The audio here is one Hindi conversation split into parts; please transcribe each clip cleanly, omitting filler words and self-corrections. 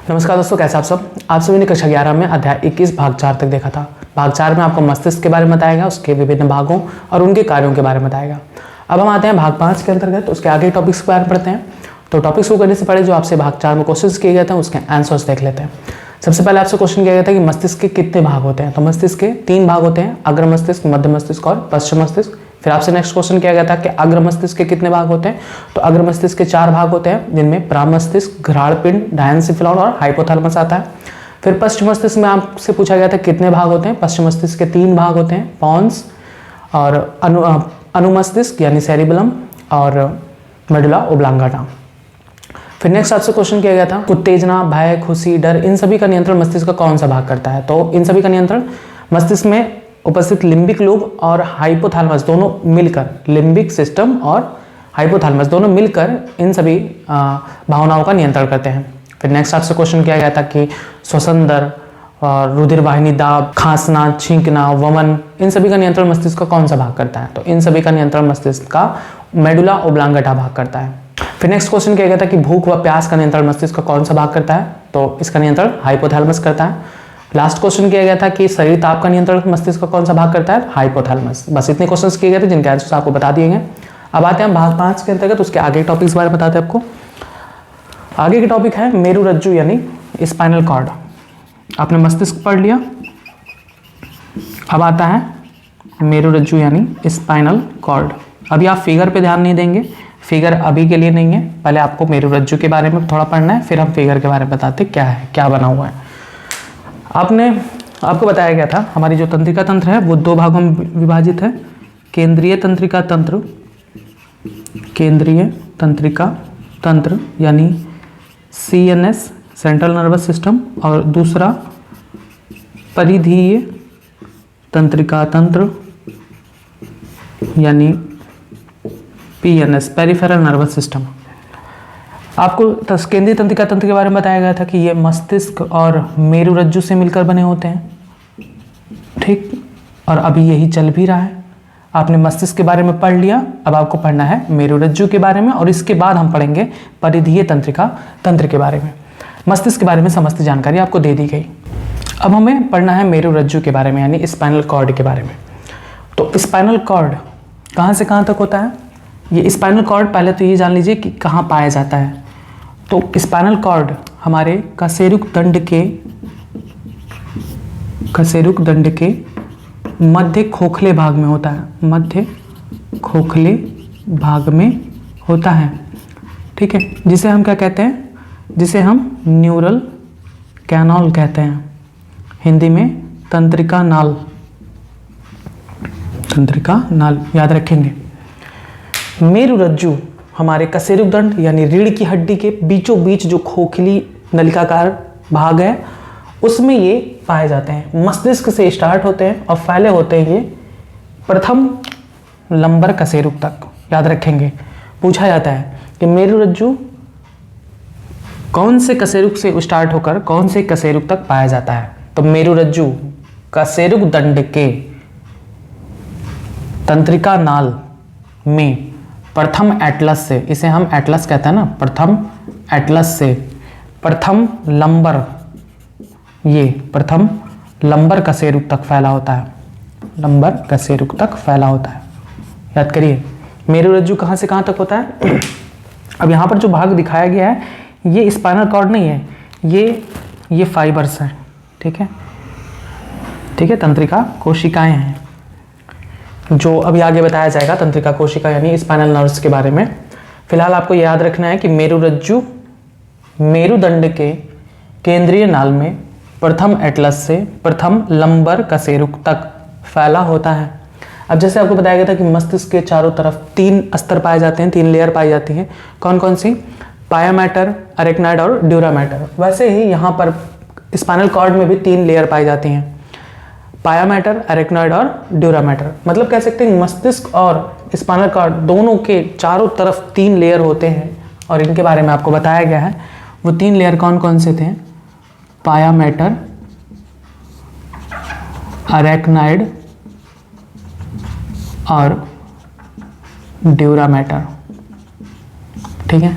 नमस्कार दोस्तों, कैसे आप सब। आप सभी ने कक्षा 11 में अध्याय 21 भाग 4 तक देखा था। भाग 4 में आपको मस्तिष्क के बारे में बताएगा, उसके विभिन्न भागों और उनके कार्यों के बारे में बताएगा। अब हम आते हैं भाग 5 के अंतर्गत, उसके आगे टॉपिक्स के बारे में पढ़ते हैं। तो टॉपिक्स को करने से पहले जो आपसे भाग 4 में क्वेश्चन किए गए थे उसके आंसर्स देख लेते हैं। सबसे पहले आपसे क्वेश्चन किया गया था कि मस्तिष्क के कितने भाग होते हैं। तो मस्तिष्क के 3 भाग होते हैं, अग्र मस्तिष्क, मध्य मस्तिष्क और पश्चिम मस्तिष्क। फिर आपसे नेक्स्ट क्वेश्चन किया गया था कि अग्र मस्तिष्क के कितने भाग होते हैं। तो अग्र मस्तिष्क के 4 भाग होते हैं, जिनमें प्रामस्तिष्क, घ्राण पिंड, डायनसिफिलॉन और हाइपोथैलेमस आता है। फिर पश्चिम मस्तिष्क में आपसे पूछा गया था कितने भाग होते हैं। पश्चिम मस्तिष्क के 3 भाग होते हैं, पॉन्स और अनुमस्तिष्क यानी सेरिबेलम और मेडुला ओब्लांगाटा। फिर नेक्स्ट आपसे क्वेश्चन किया गया था उत्तेजना, भय, खुशी, डर, इन सभी का नियंत्रण मस्तिष्क का कौन सा भाग करता है। तो इन सभी का नियंत्रण मस्तिष्क में उपस्थित लिम्बिक लोब और हाइपोथैलेमस दोनों मिलकर, लिम्बिक सिस्टम और हाइपोथैलेमस दोनों मिलकर इन सभी भावनाओं का नियंत्रण करते हैं। फिर नेक्स्ट आपसे क्वेश्चन किया गया था कि श्वसन दर और रुधिर वाहिनी दाब, खांसना, छींकना, वमन, इन सभी का नियंत्रण मस्तिष्क का कौन सा भाग करता है। तो इन सभी का नियंत्रण मस्तिष्क का मेडुला ओब्लांगाटा भाग करता है। फिर नेक्स्ट क्वेश्चन किया गया था कि भूख व प्यास का नियंत्रण मस्तिष्क का कौन सा भाग करता है। तो इसका नियंत्रण हाइपोथैलेमस करता है। लास्ट क्वेश्चन किया गया था कि शरीर ताप का नियंत्रण मस्तिष्क का कौन सा भाग करता है, हाइपोथैलेमस। बस इतने क्वेश्चंस किए गए थे जिनके आंसर्स आपको बता दिए गए। अब आते हैं भाग 5 के अंतर्गत, उसके आगे टॉपिक्स बारे में बताते हैं आपको। आगे के टॉपिक है मेरुरज्जु यानी स्पाइनल कॉर्ड। आपने मस्तिष्क पढ़ लिया, अब आता है मेरुरज्जु यानी स्पाइनल कॉर्ड। अभी आप फिगर पे ध्यान नहीं देंगे, फिगर अभी के लिए नहीं है, पहले आपको मेरुरज्जु के बारे में थोड़ा पढ़ना है, फिर हम फिगर के बारे में बताते क्या है, क्या बना हुआ है। आपको बताया गया था हमारी जो तंत्रिका तंत्र है वो 2 भागों में विभाजित है, केंद्रीय तंत्रिका तंत्र, केंद्रीय तंत्रिका तंत्र यानी CNS सेंट्रल नर्वस सिस्टम, और दूसरा परिधीय तंत्रिका तंत्र यानी PNS पेरिफेरल नर्वस सिस्टम। आपको केंद्रीय तंत्रिका तंत्र के बारे में बताया गया था कि ये मस्तिष्क और मेरुरज्जु से मिलकर बने होते हैं, ठीक। और अभी यही चल भी रहा है। आपने मस्तिष्क के बारे में पढ़ लिया, अब आपको पढ़ना है मेरुरज्जु के बारे में, और इसके बाद हम पढ़ेंगे परिधीय तंत्रिका तंत्र के बारे में। मस्तिष्क के बारे में समस्त जानकारी आपको दे दी गई। अब हमें पढ़ना है मेरुरज्जु के बारे में यानी स्पाइनल कॉर्ड के बारे में। तो स्पाइनल कॉर्ड कहाँ से कहाँ तक होता है। ये स्पाइनल कॉर्ड पहले तो ये जान लीजिए कि कहाँ पाया जाता है। तो स्पाइनल कॉर्ड हमारे कशेरुक दंड के मध्य खोखले भाग में होता है, मध्य खोखले भाग में होता है, ठीक है। जिसे हम क्या कहते हैं, जिसे हम न्यूरल कैनाल कहते हैं, हिंदी में तंत्रिका नाल, तंत्रिका नाल याद रखेंगे। मेरुरज्जु हमारे कशेरुक दंड यानी रीढ़ की हड्डी के बीचों बीच जो खोखली नलिकाकार भाग है उसमें ये पाए जाते हैं। मस्तिष्क से स्टार्ट होते हैं और फैले होते हैं ये प्रथम लंबर कशेरुक तक। याद रखेंगे, पूछा जाता है कि मेरुरज्जु कौन से कशेरुक से स्टार्ट होकर कौन से कशेरुक तक पाया जाता है। तो मेरुरज्जु कशेरुक दंड के तंत्रिका नाल में प्रथम एटलस से, इसे हम एटलस कहते हैं ना, प्रथम एटलस से प्रथम लंबर, ये प्रथम लंबर कशेरुक तक फैला होता है, लंबर कशेरुक तक फैला होता है। याद करिए मेरुरज्जु कहाँ से कहाँ तक होता है। अब यहाँ पर जो भाग दिखाया गया है ये स्पाइनल कॉर्ड नहीं है, ये फाइबर्स हैं, ठीक है, ठीक है, तंत्रिका कोशिकाएं हैं, जो अभी आगे बताया जाएगा तंत्रिका कोशिका यानी स्पाइनल नर्व्स के बारे में। फिलहाल आपको याद रखना है कि मेरुरज्जु मेरुदंड के केंद्रीय नाल में प्रथम एटलस से प्रथम लंबर कशेरुक तक फैला होता है। अब जैसे आपको बताया गया था कि मस्तिष्क के चारों तरफ 3 स्तर पाए जाते हैं, 3 लेयर पाई जाती हैं। कौन कौन सी, पाया मैटर, अरेक्नाइड और ड्यूरा मैटर। वैसे ही यहाँ पर स्पाइनल कॉर्ड में भी 3 लेयर पाई जाती हैं, पाया मैटर, अरेक्नॉइड और ड्यूरा मैटर। मतलब कह सकते हैं मस्तिष्क और स्पाइनल कॉर्ड दोनों के चारों तरफ 3 लेयर होते हैं, और इनके बारे में आपको बताया गया है। वो 3 लेयर कौन कौन से थे, पाया मैटर, अरेक्नॉइड और ड्यूरा मैटर, ठीक है।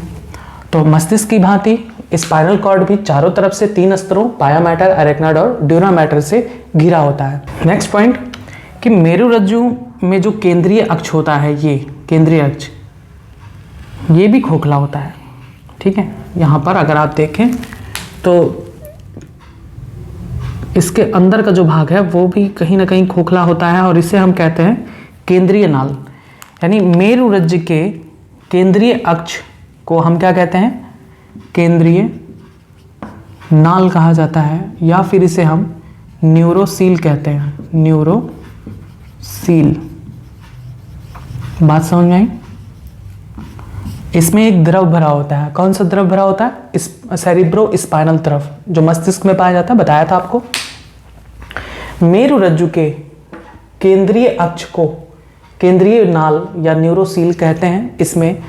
तो मस्तिष्क की भांति स्पाइनल कॉर्ड भी चारों तरफ से 3 स्तरों पाया मैटर, अरेक्नॉइड और ड्यूरा मैटर से घिरा होता है। नेक्स्ट पॉइंट कि मेरुरज्जु में जो केंद्रीय अक्ष होता है, ये केंद्रीय अक्ष ये भी खोखला होता है। ठीक है, यहाँ पर अगर आप देखें तो इसके अंदर का जो भाग है वो भी कहीं ना कहीं खोखला होता है और इसे हम कहते हैं केंद्रीय नाल। यानी मेरुरज्जु के केंद्रीय अक्ष को हम क्या कहते हैं? केंद्रीय नाल कहा जाता है, या फिर इसे हम न्यूरोसील कहते हैं। न्यूरोसील, बात समझ में आई? इसमें एक द्रव भरा होता है। कौन सा द्रव भरा होता है? इस सेरिब्रो स्पाइनल द्रव जो मस्तिष्क में पाया जाता है, बताया था आपको। मेरुरज्जु के केंद्रीय अक्ष को केंद्रीय नाल या न्यूरोसील कहते हैं। इसमें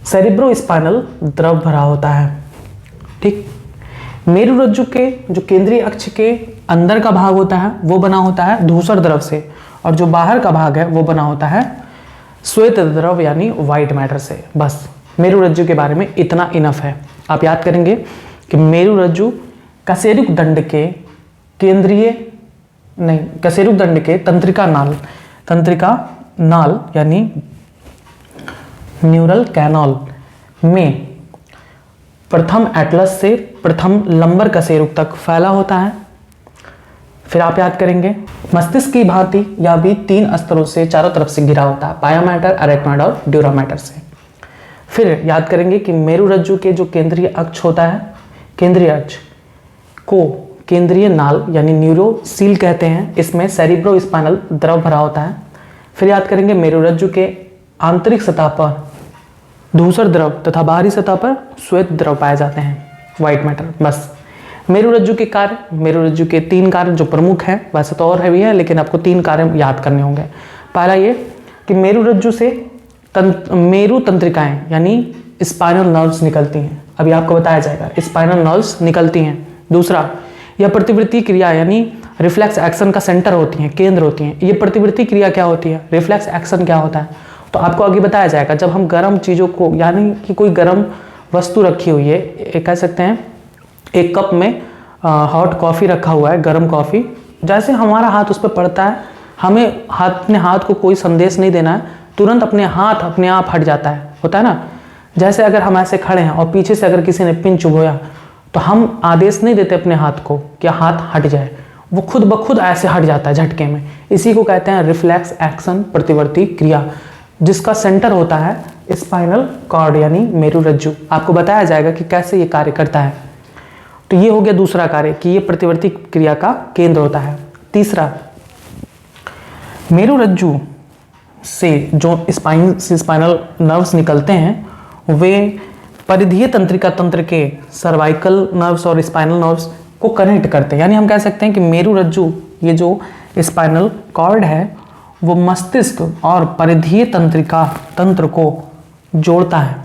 सेरिब्रो स्पाइनल द्रव भरा होता है। ठीक, मेरुरज्जु के जो केंद्रीय अक्ष के अंदर का भाग होता है वो बना होता है धूसर द्रव से, और जो बाहर का भाग है वो बना होता है श्वेत द्रव यानी व्हाइट मैटर से। बस मेरुरज्जु के बारे में इतना इनफ है। आप याद करेंगे कि मेरुरज्जु कशेरुक दंड के कशेरुक दंड के तंत्रिका नाल यानी न्यूरल कैनाल में प्रथम एटलस से प्रथम लंबर कशेरुक तक फैला होता है। फिर आप याद करेंगे मस्तिष्क की भांति यह भी 3 स्तरों से चारों तरफ से घिरा होता है, पाया मैटर, अरेक्नॉइड और ड्यूरा मैटर से। फिर याद करेंगे कि मेरुरज्जु के जो केंद्रीय अक्ष होता है, केंद्रीय अक्ष को केंद्रीय नाल यानी न्यूरोसील कहते हैं। इसमें सेरिब्रो स्पाइनल द्रव भरा होता है। फिर याद करेंगे मेरुरज्जु के आंतरिक सतह पर धूसर द्रव तथा बाहरी सतह पर श्वेत द्रव पाए जाते हैं, व्हाइट मैटर। बस मेरुरज्जु के कार्य, मेरुरज्जु के 3 कार्य जो प्रमुख हैं, वैसे तो और भी है लेकिन आपको 3 कार्य याद करने होंगे। पहला ये कि मेरुरज्जु से मेरु तंत्रिकाएं यानी स्पाइनल नर्व्स निकलती हैं। अभी आपको बताया जाएगा, स्पाइनल नर्व्स निकलती हैं। दूसरा, यह प्रतिवृत्ति क्रिया यानी रिफ्लेक्स एक्शन का सेंटर होती हैं, केंद्र होती हैं। ये प्रतिवृत्ति क्रिया क्या होती है, रिफ्लेक्स एक्शन क्या होता है, तो आपको आगे बताया जाएगा। जब हम गर्म चीज़ों को, यानी कि कोई गर्म वस्तु रखी हुई है, कह सकते हैं एक कप में हॉट कॉफ़ी रखा हुआ है, गर्म कॉफ़ी, जैसे हमारा हाथ उस पर पड़ता है, हमें अपने हाथ को कोई संदेश नहीं देना है, तुरंत अपने आप हट जाता है, होता है ना। जैसे अगर हम ऐसे खड़े हैं और पीछे से अगर किसी ने पिन चुभोया तो हम आदेश नहीं देते अपने हाथ को कि हाथ हट जाए, वो खुद ब खुद ऐसे हट जाता है झटके में। इसी को कहते हैं रिफ्लेक्स एक्शन, प्रतिवर्ती क्रिया, जिसका सेंटर होता है स्पाइनल कॉर्ड यानी मेरुरज्जु। आपको बताया जाएगा कि कैसे ये कार्य करता है। तो ये हो गया दूसरा कार्य कि ये प्रतिवर्ती क्रिया का केंद्र होता है। तीसरा, मेरुरज्जु से जो स्पाइनल नर्व्स निकलते हैं वे परिधीय तंत्रिका तंत्र के सर्वाइकल नर्व्स और स्पाइनल नर्व्स को कनेक्ट करते हैं। यानी हम कह सकते हैं कि मेरुरज्जु, ये जो स्पाइनल कॉर्ड है, वो मस्तिष्क और परिधीय तंत्रिका तंत्र को जोड़ता है।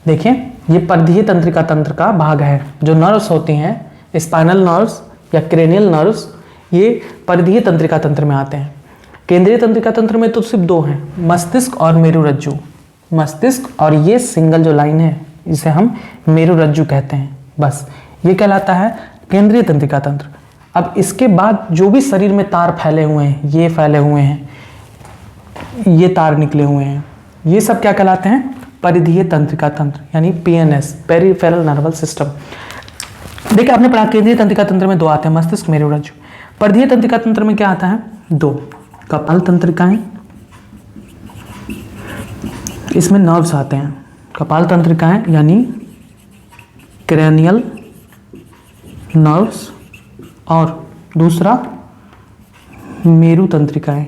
देखिए, ये परिधीय तंत्रिका तंत्र का भाग है। जो नर्व्स होती हैं, स्पाइनल नर्व्स या क्रेनियल नर्व्स, ये परिधीय तंत्रिका तंत्र में आते हैं। केंद्रीय तंत्रिका तंत्र में तो सिर्फ 2 हैं, मस्तिष्क और मेरुरज्जु। मस्तिष्क और ये सिंगल जो लाइन है इसे हम मेरुरज्जु कहते हैं। बस ये कहलाता है केंद्रीय तंत्रिका तंत्र। अब इसके बाद जो भी शरीर में तार फैले हुए हैं, ये फैले हुए हैं, ये तार निकले हुए हैं, ये सब क्या कहलाते हैं? परिधीय तंत्रिका तंत्र यानी पीएनएस, पेरिफेरल नर्वस सिस्टम। देखिए, आपने पढ़ा केंद्रीय तंत्रिका तंत्र में 2 आते हैं, मस्तिष्क, मेरुरज्जु। परिधीय तंत्रिका तंत्र में क्या आता है? 2 कपाल तंत्रिकाएं, इसमें नर्व्स आते हैं। कपाल तंत्रिकाएं यानी क्रेनियल नर्व्स, और दूसरा मेरु तंत्रिकाएं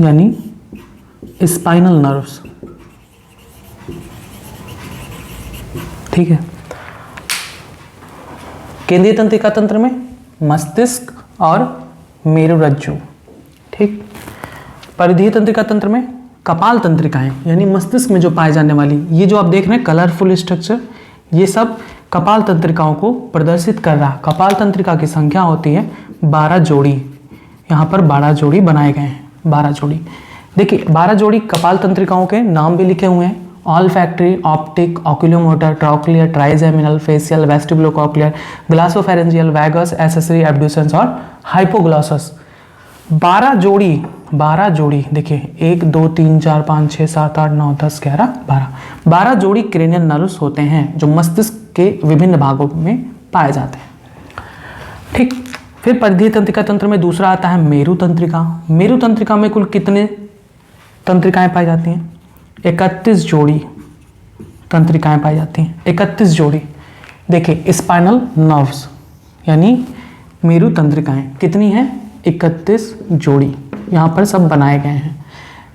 यानी स्पाइनल नर्व्स। ठीक है, केंद्रीय तंत्रिका तंत्र में मस्तिष्क और मेरुरज्जु। ठीक, परिधीय तंत्रिका तंत्र में कपाल तंत्रिकाएं यानी मस्तिष्क में जो पाए जाने वाली, ये जो आप देख रहे हैं कलरफुल स्ट्रक्चर, ये सब कपाल तंत्रिकाओं को प्रदर्शित कर रहा। कपाल तंत्रिका की संख्या होती है 12 जोड़ी। यहाँ पर 12 जोड़ी बनाए गए हैं, 12 जोड़ी। देखिए, 12 जोड़ी कपाल तंत्रिकाओं के नाम भी लिखे हुए हैं olfactory, optic, oculomotor, trochlear, trigeminal, facial, vestibulocochlear, glossopharyngeal, vagus, accessory, abducens और हाइपोग्लॉसस। 12 जोड़ी देखिए, 1 2 3 4 5 6 7 8 9 10 11 12 जोड़ी क्रेनियल नर्व्स होते हैं जो मस्तिष्क के विभिन्न भागों में पाए जाते हैं। ठीक, फिर परिधीय तंत्रिका तंत्र में दूसरा आता है मेरु तंत्रिका। मेरु तंत्रिका में कुल कितने तंत्रिकाएं पाई जाती हैं? 31 जोड़ी तंत्रिकाएं पाई जाती हैं। 31 जोड़ी। देखिए, स्पाइनल नर्व्स यानी मेरु तंत्रिकाएं कितनी हैं? 31 जोड़ी यहाँ पर सब बनाए गए हैं।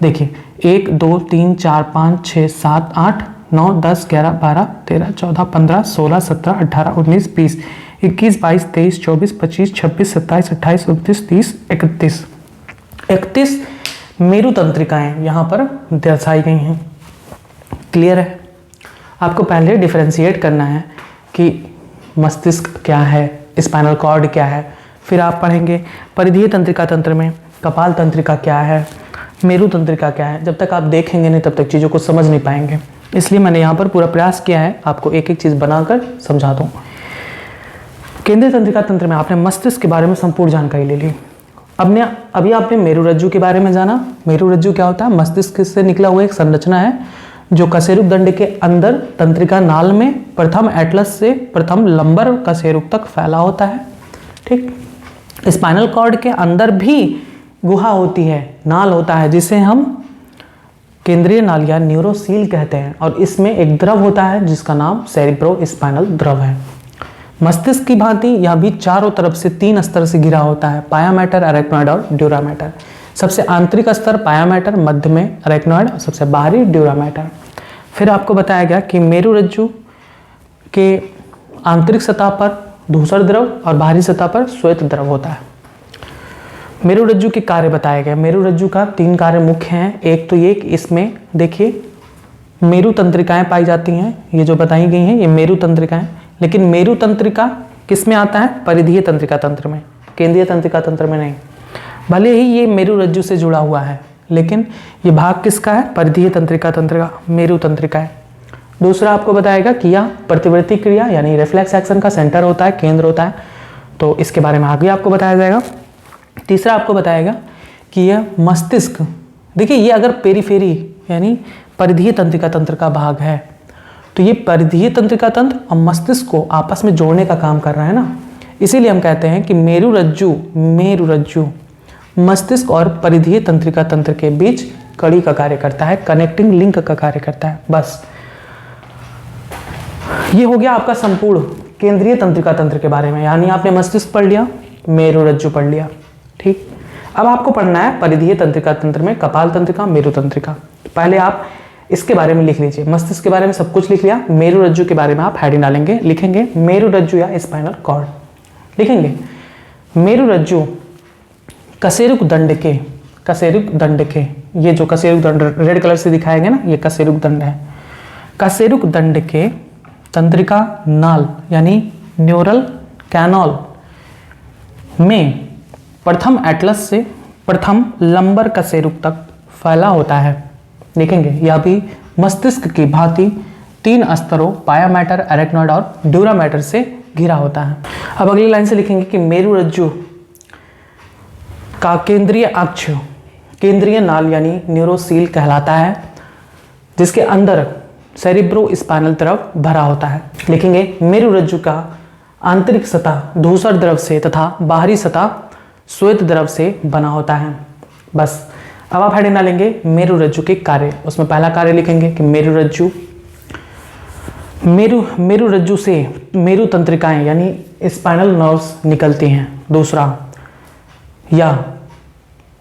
देखिए, 1 2 3 4 5 6 7 8 9 10 11 12 13 14 15 16 17 18 19 20 21 22 23 24 25 26 27 28 29 30 31 31 मेरु तंत्रिकाएं यहाँ पर दर्शाई गई हैं। क्लियर है? आपको पहले डिफरेंशिएट करना है कि मस्तिष्क क्या है, स्पाइनल कॉर्ड क्या है, फिर आप पढ़ेंगे परिधीय तंत्रिका तंत्र में कपाल तंत्रिका क्या है, मेरु तंत्रिका क्या है। जब तक आप देखेंगे नहीं तब तक चीज़ों को समझ नहीं पाएंगे, इसलिए मैंने यहाँ पर पूरा प्रयास किया है आपको एक एक चीज़ बनाकर समझा दूँ। केंद्रीय तंत्रिका तंत्र में आपने मस्तिष्क के बारे में संपूर्ण जानकारी ले ली। अभी आपने मेरुरज्जु के बारे में जाना। मेरुरज्जु क्या होता है? मस्तिष्क से निकला हुआ एक संरचना है जो कशेरुक दंड के अंदर तंत्रिका नाल में प्रथम एटलस से प्रथम लंबर कशेरुक तक फैला होता है। ठीक, स्पाइनल कॉर्ड के अंदर भी गुहा होती है, नाल होता है, जिसे हम केंद्रीय नाल या न्यूरोसील कहते हैं, और इसमें एक द्रव होता है जिसका नाम सेरिब्रो स्पाइनल द्रव है। मस्तिष्क की भांति यह भी चारों तरफ से 3 स्तर से घिरा होता है, पाया मैटर, अरेक्नॉइड और ड्यूरा मैटर। सबसे आंतरिक स्तर पाया मैटर, मध्य में अरेक्नॉइड और सबसे बाहरी ड्यूरा मैटर। फिर आपको बताया गया कि मेरुरज्जु के आंतरिक सतह पर धूसर द्रव और बाहरी सतह पर श्वेत द्रव होता है। मेरुरज्जु के कार्य बताए गए। मेरुरज्जु का 3 कार्य मुख्य हैं। एक तो ये कि इसमें देखिए मेरु तंत्रिकाएं पाई जाती हैं, ये जो बताई गई हैं ये मेरु तंत्रिकाएं। लेकिन मेरु तंत्रिका किस में आता है? परिधीय तंत्रिका तंत्र में, केंद्रीय तंत्रिका तंत्र में नहीं। भले ही ये मेरुरज्जु से जुड़ा हुआ है, लेकिन ये भाग किसका है? परिधीय तंत्रिका तंत्र का, मेरु तंत्रिका है। दूसरा आपको बताएगा कि यह प्रतिवृत्ति क्रिया यानी रिफ्लेक्स एक्शन का सेंटर होता है, केंद्र होता है, तो इसके बारे में आगे आपको बताया जाएगा। तीसरा आपको बताएगा कि यह मस्तिष्क, देखिए ये अगर पेरीफेरी यानी परिधीय तंत्रिका तंत्र का भाग है, तो ये परिधीय तंत्रिका तंत्र और मस्तिष्क को आपस में जोड़ने का काम कर रहा है ना, इसीलिए हम कहते हैं कि मेरुरज्जु मस्तिष्क और परिधीय तंत्रिका तंत्र के बीच कड़ी का कार्य करता है, कनेक्टिंग लिंक का कार्य करता है। बस ये हो गया आपका संपूर्ण केंद्रीय तंत्रिका तंत्र के बारे में, यानी आपने मस्तिष्क पढ़ लिया, मेरुरज्जु पढ़ लिया। ठीक, अब आपको पढ़ना है परिधीय तंत्रिका तंत्र में कपाल तंत्रिका, मेरु तंत्रिका। पहले आप इसके बारे में लिख लीजिए, मस्तिष्क के बारे में सब कुछ लिख लिया, मेरुरज्जु के बारे में आप हेडिंग डालेंगे, लिखेंगे मेरुरज्जु या स्पाइनल कॉर्ड लिखेंगे। मेरुरज्जु कशेरुक दंड के ये जो कशेरुक दंड रेड कलर से दिखाएंगे ना, ये कशेरुक दंड है। कशेरुक दंड के तंत्रिका नाल यानी न्यूरल कैनल में प्रथम एटलस से प्रथम लंबर कशेरुक तक फैला होता है। देखेंगे यह भी मस्तिष्क की भांति 3 स्तरों पाया मैटर, अरेक्नॉइड और ड्यूरा मैटर से घिरा होता है। अब अगली लाइन से लिखेंगे कि मेरुरज्जु का केंद्रीय अक्ष केंद्रीय नाल यानी न्यूरोसील कहलाता है, जिसके अंदर सेरिब्रो स्पाइनल द्रव भरा होता है। लिखेंगे मेरुरज्जु का आंतरिक सतह धूसर द्रव से तथा बाहरी सतह श्वेत द्रव से बना होता है। बस अब आप हेडिंग डालेंगे मेरुरज्जु के कार्य। उसमें पहला कार्य लिखेंगे कि मेरुरज्जु से मेरु तंत्रिकाएं यानी स्पाइनल नर्व्स निकलती हैं। दूसरा, यह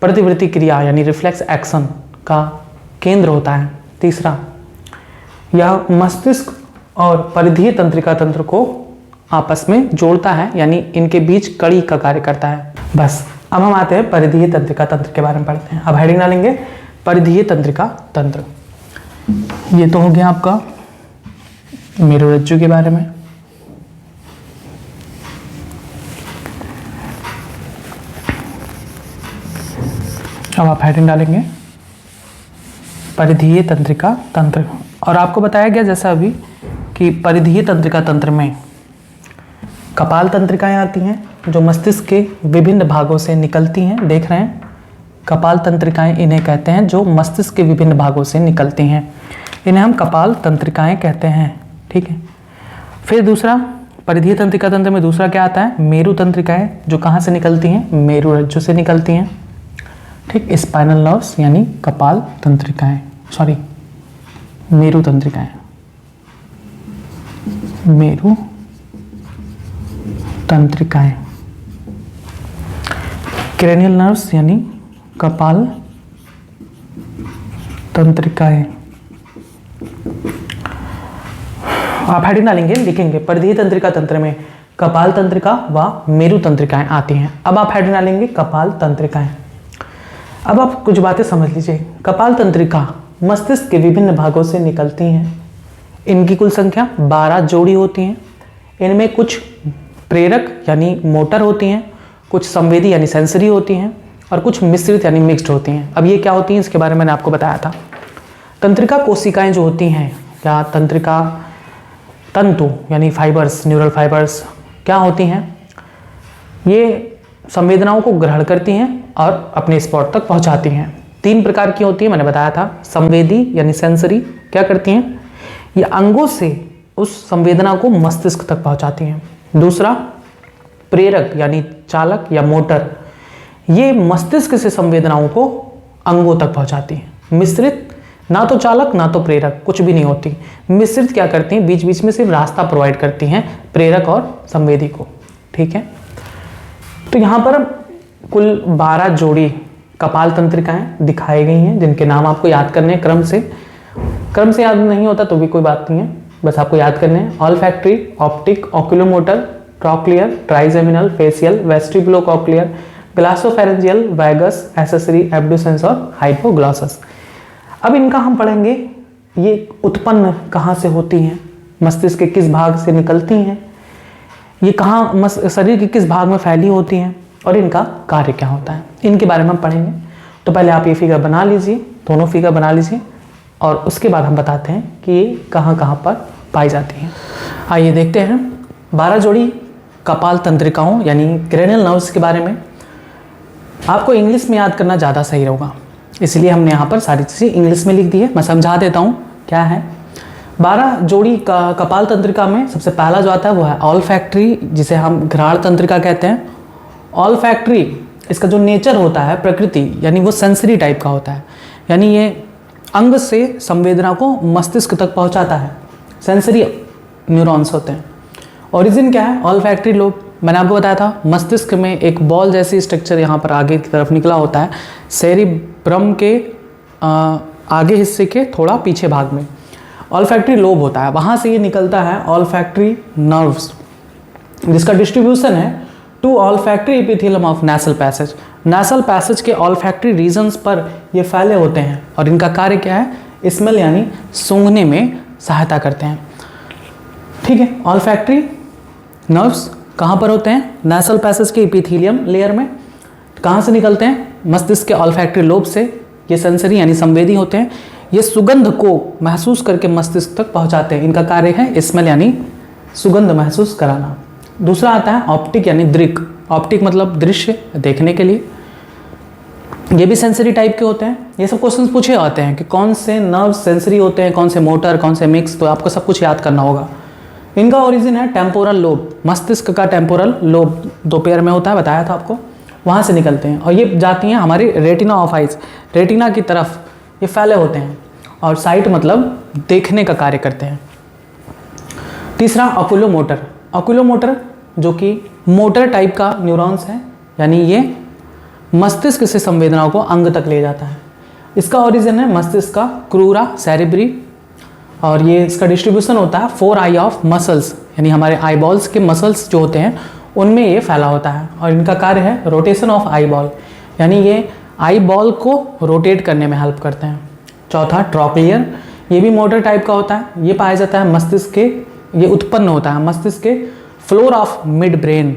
प्रतिवृत्ति क्रिया यानी रिफ्लेक्स एक्शन का केंद्र होता है। तीसरा, यह मस्तिष्क और परिधीय तंत्रिका तंत्र को आपस में जोड़ता है, यानी इनके बीच कड़ी का कार्य करता है। बस अब हम आते हैं परिधीय तंत्रिका तंत्र के बारे में पढ़ते हैं। अब हेडिंग डालेंगे परिधीय तंत्रिका तंत्र। ये तो हो गया आपका मेरुरज्जु के बारे में। अब आप हेडिंग डालेंगे परिधीय तंत्रिका तंत्र। और आपको बताया गया जैसा अभी कि परिधीय तंत्रिका तंत्र में कपाल तंत्रिकाएं आती हैं जो मस्तिष्क के विभिन्न भागों से निकलती हैं। देख रहे हैं, कपाल तंत्रिकाएं इन्हें कहते हैं जो मस्तिष्क के विभिन्न भागों से निकलती हैं, इन्हें हम कपाल तंत्रिकाएं कहते हैं। ठीक है। फिर दूसरा, परिधीय तंत्रिका तंत्र में दूसरा क्या आता है, मेरु तंत्रिकाएं, जो कहाँ से निकलती हैं, मेरु रज्जु से निकलती हैं। ठीक, स्पाइनल नर्व्स यानी कपाल तंत्रिकाएं, सॉरी मेरु तंत्रिकाएं, मेरु तंत्रिकाएं। क्रेनियल नर्व्स यानी कपाल तंत्रिकाएं। आप हेडिंग डालेंगे, लिखेंगे परिधीय तंत्रिका तंत्र में कपाल तंत्रिका व मेरु तंत्रिकाएं आती हैं। अब आप हेडिंग डालेंगे कपाल तंत्रिकाएं। अब आप कुछ बातें समझ लीजिए। कपाल तंत्रिका मस्तिष्क के विभिन्न भागों से निकलती हैं। इनकी कुल संख्या 12 जोड़ी होती हैं। इनमें कुछ प्रेरक यानी मोटर होती हैं, कुछ संवेदी यानी सेंसरी होती हैं और कुछ मिश्रित यानी मिक्स्ड होती हैं। अब ये क्या होती हैं इसके बारे में मैंने आपको बताया था। तंत्रिका कोशिकाएं जो होती हैं या तंत्रिका तंतु यानी फाइबर्स, न्यूरल फाइबर्स क्या होती हैं, ये संवेदनाओं को ग्रहण करती हैं और अपने स्पॉट तक पहुंचाती हैं। 3 प्रकार की होती है, मैंने बताया था। संवेदी यानी सेंसरी क्या करती हैं, ये अंगों से उस संवेदना को मस्तिष्क तक पहुंचाती हैं। दूसरा, प्रेरक यानी चालक या मोटर, ये मस्तिष्क से संवेदनाओं को अंगों तक पहुंचाती हैं। मिश्रित, ना तो चालक ना तो प्रेरक, कुछ भी नहीं होती। मिश्रित क्या करती हैं, बीच बीच में सिर्फ रास्ता प्रोवाइड करती हैं प्रेरक और संवेदी को। ठीक है। तो यहाँ पर कुल 12 जोड़ी कपाल तंत्रिकाएं दिखाई गई हैं जिनके नाम आपको याद करने हैं क्रम से याद नहीं होता तो भी कोई बात नहीं है, बस आपको याद करने हैं। Olfactory, optic, oculomotor, trochlear, trigeminal, facial, vestibulocochlear, glossopharyngeal, vagus, accessory, abducens और हाइपोग्लॉसस। अब इनका हम पढ़ेंगे, ये उत्पन्न कहाँ से होती हैं, मस्तिष्क के किस भाग से निकलती हैं, ये कहाँ शरीर के किस भाग में फैली होती हैं और इनका कार्य क्या होता है, इनके बारे में हम पढ़ेंगे। तो पहले आप ये फिगर बना लीजिए, दोनों फिगर बना लीजिए और उसके बाद हम बताते हैं कि ये कहाँ कहाँ पर पाई जाती हैं। आइए देखते हैं 12 जोड़ी कपाल तंत्रिकाओं यानी क्रेनियल नर्व्स के बारे में। आपको इंग्लिश में याद करना ज़्यादा सही होगा, इसलिए हमने यहाँ पर सारी चीज़ें इंग्लिश में लिख दी है। मैं समझा देता हूँ क्या है। 12 जोड़ी कपाल तंत्रिका में सबसे पहला जो आता है वो है ऑल्फैक्टरी, जिसे हम घ्राण तंत्रिका कहते हैं। ऑल्फैक्टरी, इसका जो नेचर होता है, प्रकृति, यानी वो सेंसरी टाइप का होता है, यानी ये अंग से संवेदना को मस्तिष्क तक पहुंचाता है। सेंसरी न्यूरॉन्स होते हैं। ओरिजिन क्या है, ऑल्फैक्टरी लोब, मैंने आपको बताया था मस्तिष्क में एक बॉल जैसी स्ट्रक्चर यहाँ पर आगे की तरफ निकला होता है, सेरिब्रम के आगे हिस्से के थोड़ा पीछे भाग में ऑल्फैक्टरी लोब होता है, वहाँ से ये निकलता है ऑल्फैक्टरी नर्व्स, जिसका डिस्ट्रीब्यूशन है to olfactory epithelium of nasal passage. Nasal passage के ऑल्फैक्टरी रीजन्स पर ये फैले होते हैं और इनका कार्य क्या है, स्मेल यानी सूंघने में सहायता करते हैं। ठीक है। ऑल्फैक्टरी नर्व्स कहाँ पर होते हैं, नासल पैसेज के एपिथेलियम लेयर में। कहाँ से निकलते हैं, मस्तिष्क के ऑल्फैक्टरी लोब से। ये सेंसरी यानी संवेदी होते हैं, ये सुगंध को महसूस करके मस्तिष्क तक पहुंचाते हैं। इनका कार्य है स्मेल यानी सुगंध महसूस कराना। दूसरा आता है ऑप्टिक यानी दृक। ऑप्टिक मतलब दृश्य, देखने के लिए। ये भी सेंसरी टाइप के होते हैं। ये सब क्वेश्चन पूछे आते हैं कि कौन से नर्व सेंसरी होते हैं, कौन से मोटर, कौन से मिक्स, तो आपको सब कुछ याद करना होगा। इनका ओरिजिन है टेम्पोरल लोब, मस्तिष्क का टेम्पोरल लोब 2 पेयर में होता है, बताया था आपको, वहाँ से निकलते हैं और ये जाती हैं हमारी रेटिना ऑफ आइज, रेटिना की तरफ ये फैले होते हैं और साइट मतलब देखने का कार्य करते हैं। तीसरा ऑक्यूलोमोटर। ऑक्यूलोमोटर जो कि मोटर टाइप का न्यूरॉन्स है, यानी ये मस्तिष्क से संवेदनाओं को अंग तक ले जाता है। इसका ओरिजिन है मस्तिष्क का क्रूरा सेरेब्री और ये इसका डिस्ट्रीब्यूशन होता है 4 आई ऑफ मसल्स, यानी हमारे आई बॉल्स के मसल्स जो होते हैं उनमें ये फैला होता है और इनका कार्य है रोटेशन ऑफ आई बॉल, यानी ये आई बॉल को रोटेट करने में हेल्प करते हैं। चौथा ट्रॉक्लियर, ये भी मोटर टाइप का होता है, ये पाया जाता है मस्तिष्क के, ये उत्पन्न होता है मस्तिष्क के floor of mid brain.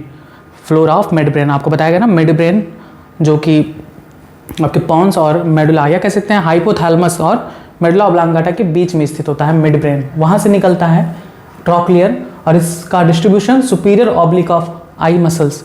Floor of mid brain आपको बताया गया ना, मिड ब्रेन जो कि आपके पॉन्स और मेडुला या कह सकते हैं हाइपोथैलेमस और मेडुला ऑब्लांगाटा के बीच में स्थित होता है, मिड ब्रेन, वहाँ से निकलता है ट्रॉक्लियर, और इसका distribution superior oblique of eye muscles,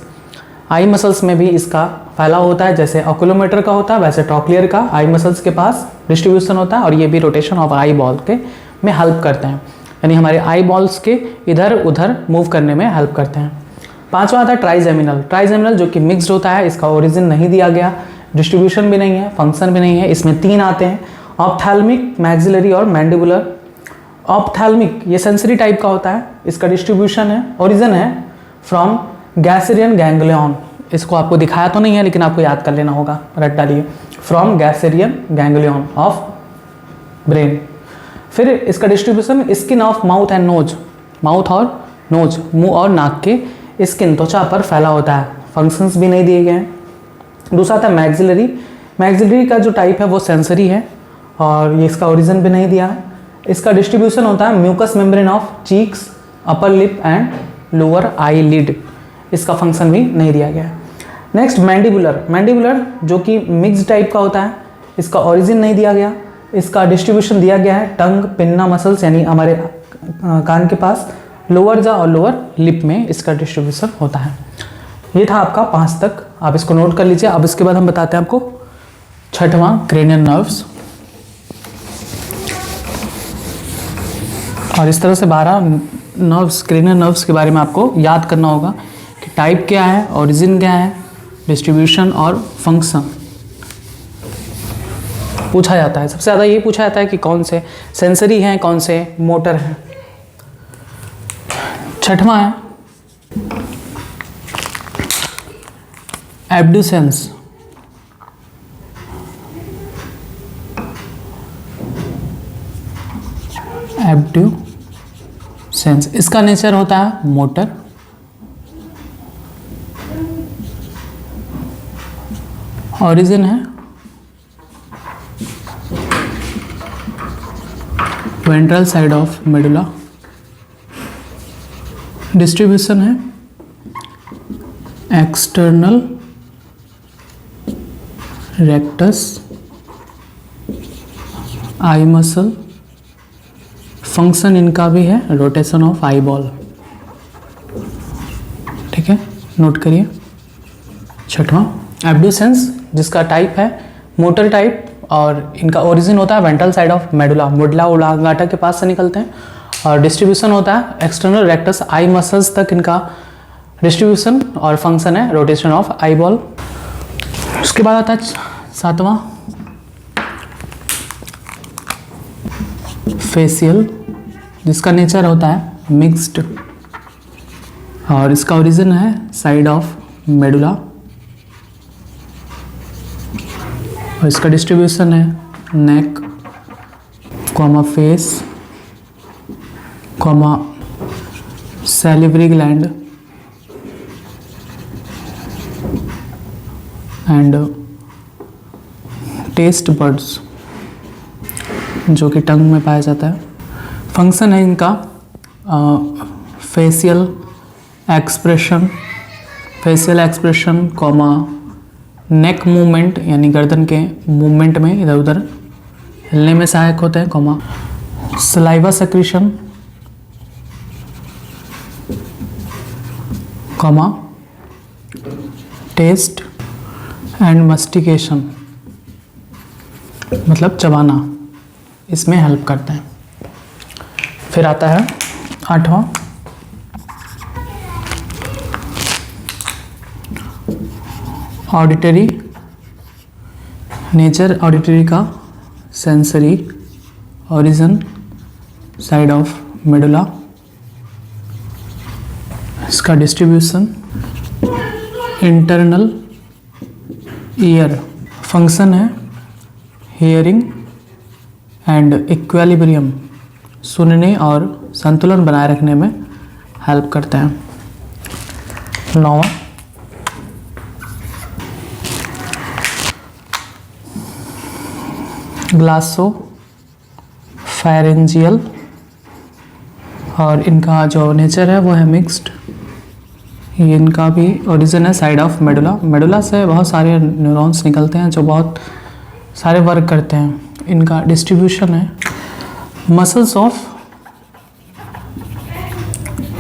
eye muscles में भी इसका फैलाव होता है, जैसे ऑक्यूलोमीटर का होता है वैसे ट्रॉक्लियर का आई मसल्स के पास डिस्ट्रीब्यूशन होता है, और ये भी रोटेशन ऑफ आई बॉल के में हेल्प करते हैं, यानी हमारे आई बॉल्स के इधर उधर मूव करने में हेल्प करते हैं। पांचवा आता है ट्राइजेमिनल। ट्राइजेमिनल जो कि मिक्स्ड होता है, इसका ओरिजिन नहीं दिया गया, डिस्ट्रीब्यूशन भी नहीं है, फंक्शन भी नहीं है। इसमें 3 आते हैं, ऑप्थैल्मिक, मैक्सिलरी और मैंडिबुलर। ऑप्थैल्मिक ये सेंसरी टाइप का होता है, इसका डिस्ट्रीब्यूशन है, ओरिजिन है फ्रॉम गैसेरियन गैंग्लियन। इसको आपको दिखाया तो नहीं है लेकिन आपको याद कर लेना होगा, रट डालिए, from gasserian ganglion of brain. फिर इसका distribution skin of mouth and nose, mouth और नोज, मुंह और नाक के स्किन, त्वचा पर फैला होता है, फंक्शंस भी नहीं दिए गए हैं। दूसरा था मैक्सिलरी। मैक्सिलरी का जो टाइप है वो सेंसरी है और ये इसका ओरिजिन भी नहीं दिया है। इसका डिस्ट्रीब्यूशन होता है mucous membrane of cheeks, upper lip and lower eye lid, इसका फंक्शन भी नहीं दिया गया है। Next mandibular. मैंडिबुलर जो कि मिक्स टाइप का होता है, इसका ओरिजिन नहीं दिया गया, इसका डिस्ट्रीब्यूशन दिया गया है टंग, पिन्ना मसल्स यानी हमारे कान के पास, लोअर जा और लोअर लिप में इसका डिस्ट्रीब्यूशन होता है। ये था आपका 5 तक, आप इसको नोट कर लीजिए। अब इसके बाद हम बताते हैं आपको 6वां क्रेनियल नर्व्स, और इस तरह से 12 नर्व्स, क्रेनियल नर्व्स के बारे में आपको याद करना होगा कि टाइप क्या है, ओरिजिन क्या है, डिस्ट्रीब्यूशन और फंक्शन पूछा जाता है। सबसे ज़्यादा ये पूछा जाता है कि कौन से सेंसरी हैं, कौन से मोटर हैं। 6वां है एब्ड्यूसेंस। एब्ड्यूसेंस, इसका नेचर होता है मोटर, ओरिजिन है ventral side of medulla, distribution है एक्सटर्नल रेक्टस आई मसल, फंक्शन इनका भी है रोटेशन ऑफ आई बॉल। ठीक है, नोट करिए। 6वां एब्ड्यूसेंस, जिसका टाइप है मोटर टाइप और इनका ओरिजिन होता है ventral side of medulla, medulla oblongata के पास से निकलते हैं, और डिस्ट्रीब्यूशन होता है एक्सटर्नल रेक्टस आई मसल्स तक इनका डिस्ट्रीब्यूशन, और फंक्शन है रोटेशन ऑफ आई बॉल। उसके बाद आता है 7वां फेशियल, जिसका नेचर होता है मिक्स्ड, और इसका ओरिजिन है साइड ऑफ मेडुला, और इसका डिस्ट्रीब्यूशन है neck, comma face, comma salivary gland and taste buds जो कि टंग में पाया जाता है। फंक्शन है इनका facial expression, comma neck movement यानी गर्दन के मूवमेंट में इधर उधर हिलने में सहायक होते हैं, comma saliva secretion, comma taste and mastication, मतलब चबाना, इसमें हेल्प करते हैं। फिर आता है 8वां ऑडिटरी। नेचर ऑडिटरी का sensory, origin side of medulla, इसका डिस्ट्रीब्यूशन इंटरनल ईयर, फंक्शन है हियरिंग एंड इक्विलिब्रियम, सुनने और संतुलन बनाए रखने में हेल्प करते हैं। 9वां ग्लासोफैरिंजियल, और इनका जो नेचर है वो है मिक्स्ड, ये इनका भी ओरिजिन है साइड ऑफ मेडुला। मेडुला से बहुत सारे न्यूरॉन्स निकलते हैं जो बहुत सारे वर्क करते हैं, इनका डिस्ट्रीब्यूशन है muscles of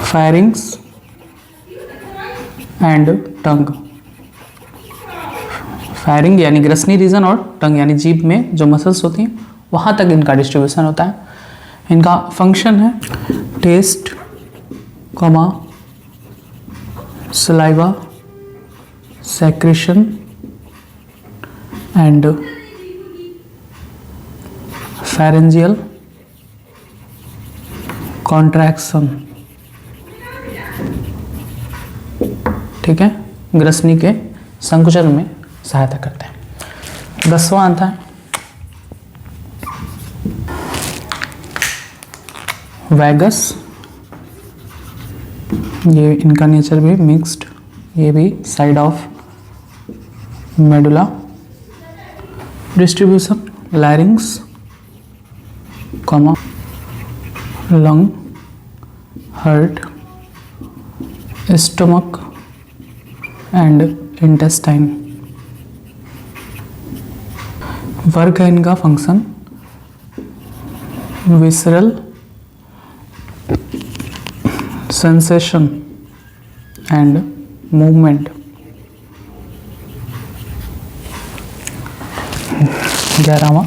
pharynx and tongue. Pharynx यानी ग्रसनी रीजन और टंग यानी जीभ में जो मसल्स होती हैं वहाँ तक इनका डिस्ट्रीब्यूशन होता है। इनका फंक्शन है taste, saliva, secretion and pharyngeal contraction. ठीक है, ग्रसनी के संकुचन में सहायता करते हैं। 10वां आता है वैगस। ये इनका नेचर भी मिक्स्ड, ये भी side of medulla. Distribution larynx, lung, heart, stomach and intestine. Work है इनका function visceral sensation and movement. 11वां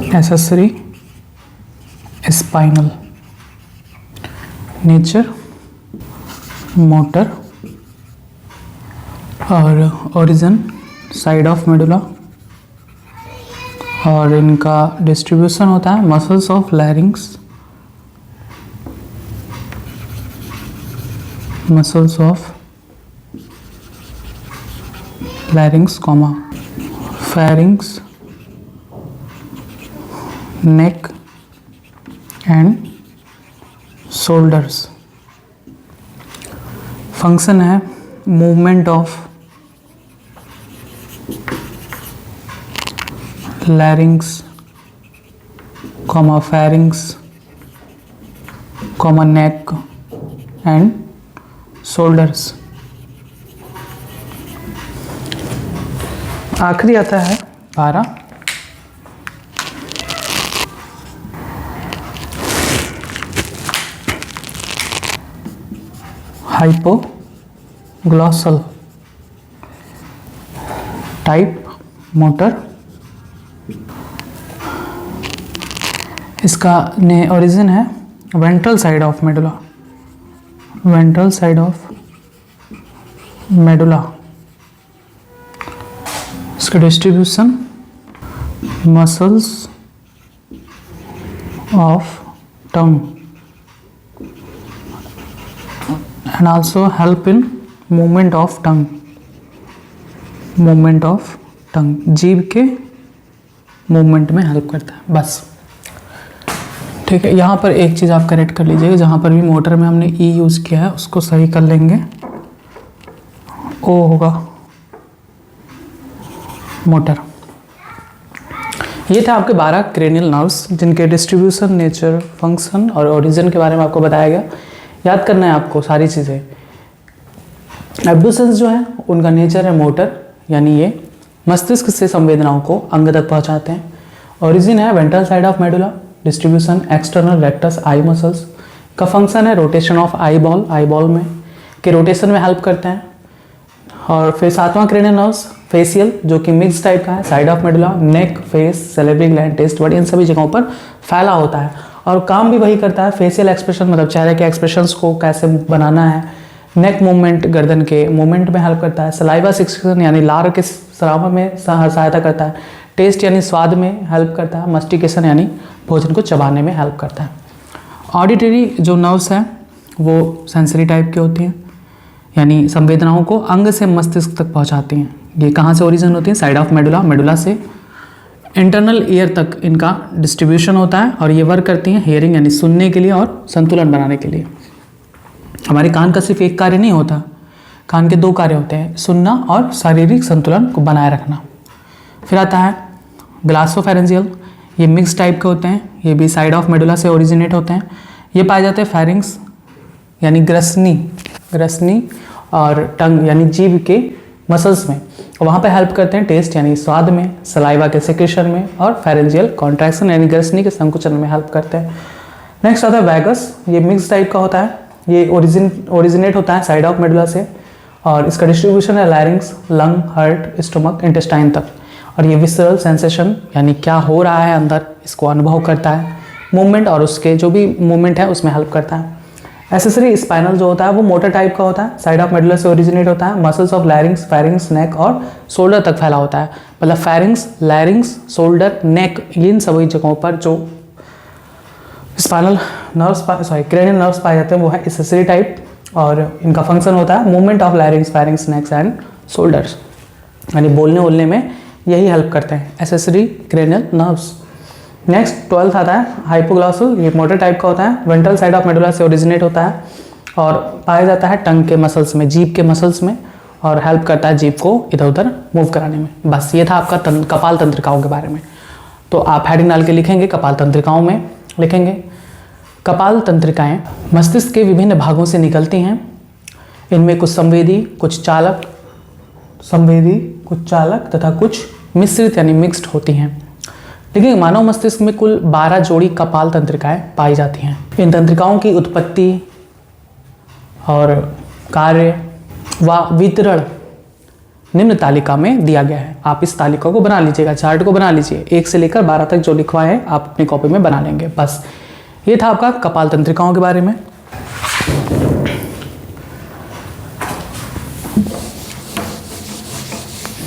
एक्सेसरी स्पाइनल। नेचर मोटर और ओरिजिन साइड ऑफ मेडुला। और इनका डिस्ट्रीब्यूशन होता है muscles of larynx, muscles of larynx, pharynx, neck and shoulders. Function है movement of larynx, pharynx, neck and shoulders. आखिरी आता है 12 हाइपोग्लॉसल टाइप मोटर। इसका ओरिजिन है ventral side of medulla, ventral side of medulla. इसका distribution muscles of tongue and also help in movement of tongue, movement of tongue, जीभ के मूवमेंट में हेल्प करता है। बस ठीक है, यहाँ पर एक चीज़ आप करेक्ट कर लीजिएगा, जहाँ पर भी मोटर में हमने ई यूज़ किया है उसको सही कर लेंगे। ओ होगा मोटर। ये था आपके 12 क्रेनियल नर्व्स जिनके डिस्ट्रीब्यूशन, नेचर, फंक्शन और ओरिजिन के बारे में आपको बताया गया। याद करना है आपको सारी चीज़ें। एब्डुसेंस जो है उनका नेचर है मोटर, यानी ये मस्तिष्क से संवेदनाओं को अंग तक पहुंचाते हैं। ओरिजिन है ventral side of medulla. Distribution external rectus eye muscles का फंक्शन है रोटेशन ऑफ आई बॉल में के रोटेशन में हेल्प करते हैं। और फिर 7वां क्रेनियल नर्व्स फेशियल जो कि मिक्स टाइप का है, side of medulla, neck, face, salivary gland, taste bud, इन सभी जगहों पर फैला होता है और काम भी वही करता है। फेशियल एक्सप्रेशन मतलब चेहरे के एक्सप्रेशंस को कैसे बनाना है। नेक मूवमेंट गर्दन के मूवमेंट में हेल्प करता है। सलाइवा सिक्रेशन यानी लार के स्राव में सहायता करता है। टेस्ट यानी स्वाद में हेल्प करता है। मस्टिकेशन यानी भोजन को चबाने में हेल्प करता है। ऑडिटरी जो नर्व्स हैं वो सेंसरी टाइप के होती हैं, यानी संवेदनाओं को अंग से मस्तिष्क तक पहुंचाती हैं। ये कहाँ से ओरिजिन होती है? साइड ऑफ मेडुला, मेडुला से इंटरनल ईयर तक इनका डिस्ट्रीब्यूशन होता है और ये वर्क करती हैं हियरिंग यानी सुनने के लिए और संतुलन बनाने के लिए। हमारे कान का सिर्फ एक कार्य नहीं होता, कान के 2 कार्य होते हैं, सुनना और शारीरिक संतुलन को बनाए रखना। फिर आता है ग्लासोफेरेंजियल, ये मिक्स टाइप के होते हैं, ये भी साइड ऑफ मेडुला से ओरिजिनेट होते हैं। ये पाए जाते हैं फेरिंग्स यानी ग्रसनी और टंग यानी जीभ के मसल्स में, वहाँ पे हेल्प करते हैं टेस्ट यानी स्वाद में, सलाइवा के सेक्रेशन में, और फेरेंजियल कॉन्ट्रैक्शन यानी ग्रसनी के संकुचन में हेल्प करते हैं। नेक्स्ट आता है वैगस। ये मिक्स टाइप का होता है, ये ओरिजिनेट होता है साइड ऑफ मेडुला से, और इसका डिस्ट्रीब्यूशन है लैरिंग्स, लंग, हार्ट, स्टमक, इंटेस्टाइन तक। और ये विसरल सेंसेशन यानी क्या हो रहा है अंदर इसको अनुभव करता है, मूवमेंट और उसके जो भी मूवमेंट है उसमें हेल्प करता है। एसेसरी स्पाइनल जो होता है वो मोटर टाइप का होता है, साइड ऑफ मेडुला से ओरिजिनेट होता है, मसल्स ऑफ लैरिंग्स, फेरिंग्स, नेक और शोल्डर तक फैला होता है। मतलब फेरिंग्स, लैरिंग्स, शोल्डर, नेक, इन सभी जगहों पर जो स्पाइनल नर्व्स क्रेनियल नर्व्स पाए जाते हैं वो है एसेसरी टाइप, और इनका फंक्शन होता है movement of larynx, pharynx, next and shoulders, यानी बोलने बोलने में यही हेल्प करते हैं accessory cranial nerves. Next 12th आता है हाइपोग्लॉसल। ये मोटर टाइप का होता है, वेंट्रल साइड ऑफ मेडुला से ओरिजिनेट होता है और पाया जाता है टंग के मसल्स में, जीभ के मसल्स में, और हेल्प करता है जीभ को इधर उधर मूव कराने में। बस ये था आपका कपाल तंत्रिकाओं के बारे में। तो आप हेडिंग डाल के लिखेंगे, कपाल तंत्रिकाओं में लिखेंगे कपाल तंत्रिकाएं मस्तिष्क के विभिन्न भागों से निकलती हैं। इनमें कुछ संवेदी, कुछ चालक तथा कुछ मिश्रित यानी मिक्स्ड होती हैं। लेकिन मानव मस्तिष्क में कुल 12 जोड़ी कपाल तंत्रिकाएं पाई जाती हैं। इन तंत्रिकाओं की उत्पत्ति और कार्य व वितरण निम्न तालिका में दिया गया है। आप इस तालिका को बना लीजिएगा, चार्ट को बना लीजिए, 1 से लेकर 12 तक जो लिखवा है आप अपनी कॉपी में बना लेंगे। बस ये था आपका कपाल तंत्रिकाओं के बारे में।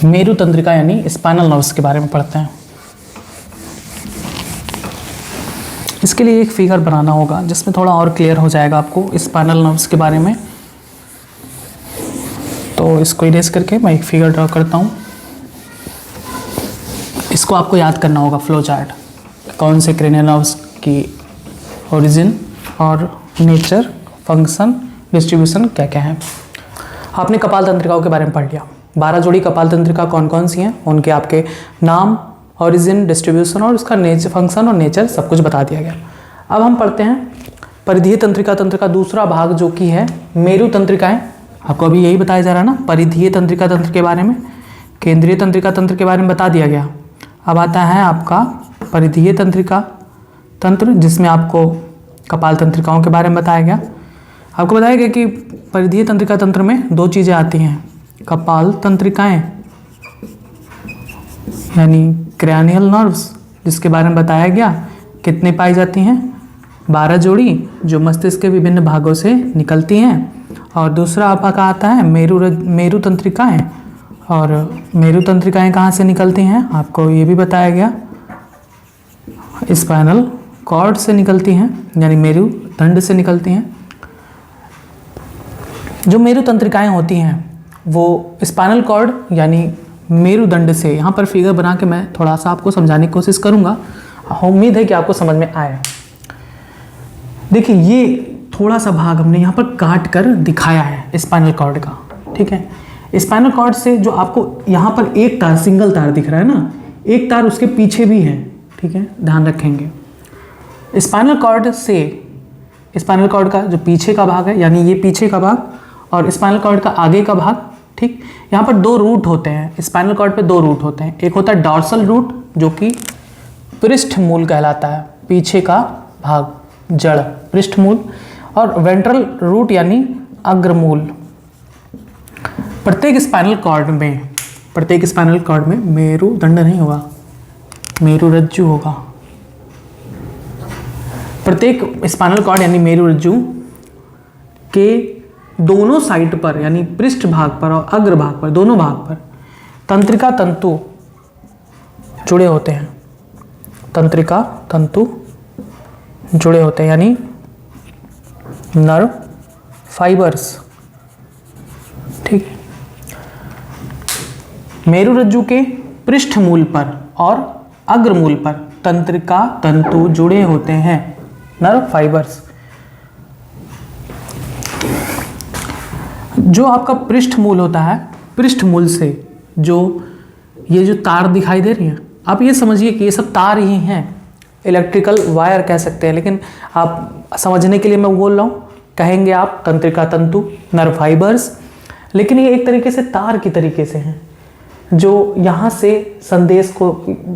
मेरु तंत्रिका यानी स्पाइनल नर्व्स के बारे में पढ़ते हैं। इसके लिए एक फिगर बनाना होगा जिसमें थोड़ा और क्लियर हो जाएगा आपको स्पाइनल नर्व्स के बारे में। तो इसको इरेज करके मैं एक फिगर ड्रॉ करता हूँ। इसको आपको याद करना होगा फ्लो चार्ट, कौन से क्रेनियल नर्व्स की ओरिजिन और नेचर, फंक्शन, डिस्ट्रीब्यूशन क्या क्या है। आपने कपाल तंत्रिकाओं के बारे में पढ़ लिया। 12 जोड़ी कपाल तंत्रिका कौन कौन सी हैं, उनके आपके नाम, ओरिजिन, डिस्ट्रीब्यूशन और उसका नेचर, फंक्शन और नेचर सब कुछ बता दिया गया। अब हम पढ़ते हैं परिधीय तंत्रिका तंत्र का दूसरा भाग जो कि है मेरु तंत्रिकाएं। आपको अभी यही बताया जा रहा है ना, परिधीय तंत्रिका तंत्र के बारे में, केंद्रीय तंत्रिका तंत्र के बारे में बता दिया गया। अब आता है आपका परिधीय तंत्रिका तंत्र जिसमें आपको कपाल तंत्रिकाओं के बारे में बताया गया। आपको बताया गया कि परिधीय तंत्रिका तंत्र में 2 चीज़ें आती हैं, कपाल तंत्रिकाएं यानी क्रैनियल नर्व्स जिसके बारे में बताया गया कितने पाई जाती हैं, 12 जोड़ी जो मस्तिष्क के विभिन्न भागों से निकलती हैं। और दूसरा आपका आता है मेरु तंत्रिकाएं, और मेरु तंत्रिकाएं कहाँ से निकलती हैं आपको ये भी बताया गया, स्पाइनल कॉर्ड से निकलती हैं यानी मेरु दंड से निकलती हैं। जो मेरु तंत्रिकाएं होती हैं वो स्पाइनल कॉर्ड यानी मेरुदंड से, यहाँ पर फिगर बना के मैं थोड़ा सा आपको समझाने की कोशिश करूँगा, उम्मीद है कि आपको समझ में आए। देखिए ये थोड़ा सा भाग हमने यहाँ पर काट कर दिखाया है स्पाइनल कॉर्ड का, ठीक है। स्पाइनल कॉर्ड से जो आपको यहाँ पर एक तार, सिंगल तार दिख रहा है ना, एक तार उसके पीछे भी है, ठीक है, ध्यान रखेंगे। स्पाइनल कॉर्ड से, स्पाइनल कॉर्ड का जो पीछे का भाग है यानी ये पीछे का भाग, और स्पाइनल कॉर्ड का आगे का भाग, ठीक। यहाँ पर 2 रूट होते हैं स्पाइनल कॉर्ड पे, 2 रूट होते हैं। एक होता है डॉर्सल रूट जो कि पृष्ठमूल कहलाता है, पीछे का भाग, जड़, पृष्ठमूल, और वेंट्रल रूट यानी अग्रमूल। प्रत्येक स्पाइनल कॉर्ड में मेरुदंड नहीं होगा, मेरुरज्जु होगा। प्रत्येक स्पाइनल कॉर्ड यानी मेरुरज्जु के दोनों साइड पर यानी पृष्ठ भाग पर और अग्र भाग पर, दोनों भाग पर तंत्रिका तंतु जुड़े होते हैं, तंत्रिका तंतु जुड़े होते हैं यानी नर्व फाइबर्स, ठीक है। मेरुरज्जु के पृष्ठमूल पर और अग्रमूल पर तंत्रिका तंतु जुड़े होते हैं, नर्व फाइबर्स। जो आपका पृष्ठमूल होता है, पृष्ठमूल से जो ये जो तार दिखाई दे रही हैं, आप ये समझिए कि ये सब तार ही हैं, इलेक्ट्रिकल वायर कह सकते हैं, लेकिन आप समझने के लिए मैं बोल रहा हूँ, कहेंगे आप तंत्रिका तंतु, नर्व फाइबर्स। लेकिन ये एक तरीके से तार की तरीके से हैं जो यहाँ से संदेश को,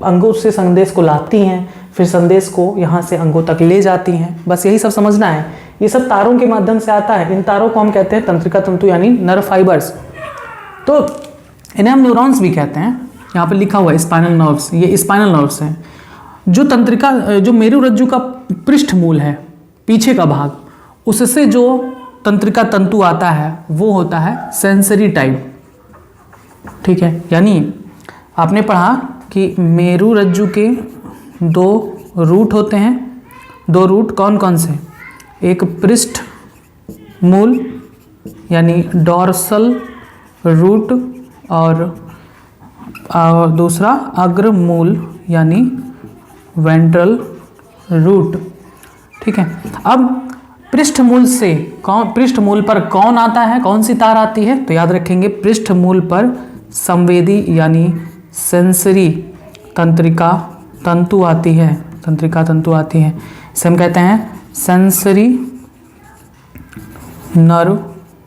अंगों से संदेश को लाती हैं, फिर संदेश को यहाँ से अंगों तक ले जाती हैं। बस यही सब समझना है। ये सब तारों के माध्यम से आता है। इन तारों को हम कहते हैं तंत्रिका तंतु यानी नर्व फाइबर्स। तो इन्हें हम न्यूरॉन्स भी कहते हैं। यहाँ पर लिखा हुआ है स्पाइनल नर्व्स, ये स्पाइनल नर्व्स हैं। जो तंत्रिका, जो मेरुरज्जु का पृष्ठ मूल है, पीछे का भाग, उससे जो तंत्रिका तंतु आता है वो होता है सेंसरी टाइप। ठीक है, यानी आपने पढ़ा कि मेरुरज्जु के 2 रूट होते हैं। 2 रूट कौन कौन से? एक पृष्ठ मूल यानी डॉर्सल रूट और दूसरा अग्र मूल यानी वेंट्रल रूट। ठीक है, अब पृष्ठ मूल से पृष्ठ मूल पर कौन आता है, कौन सी तार आती है? तो याद रखेंगे पृष्ठ मूल पर संवेदी यानी सेंसरी तंत्रिका तंतु आती है। तंत्रिका तंतु आती है, इसे हम कहते हैं सेंसरी नर्व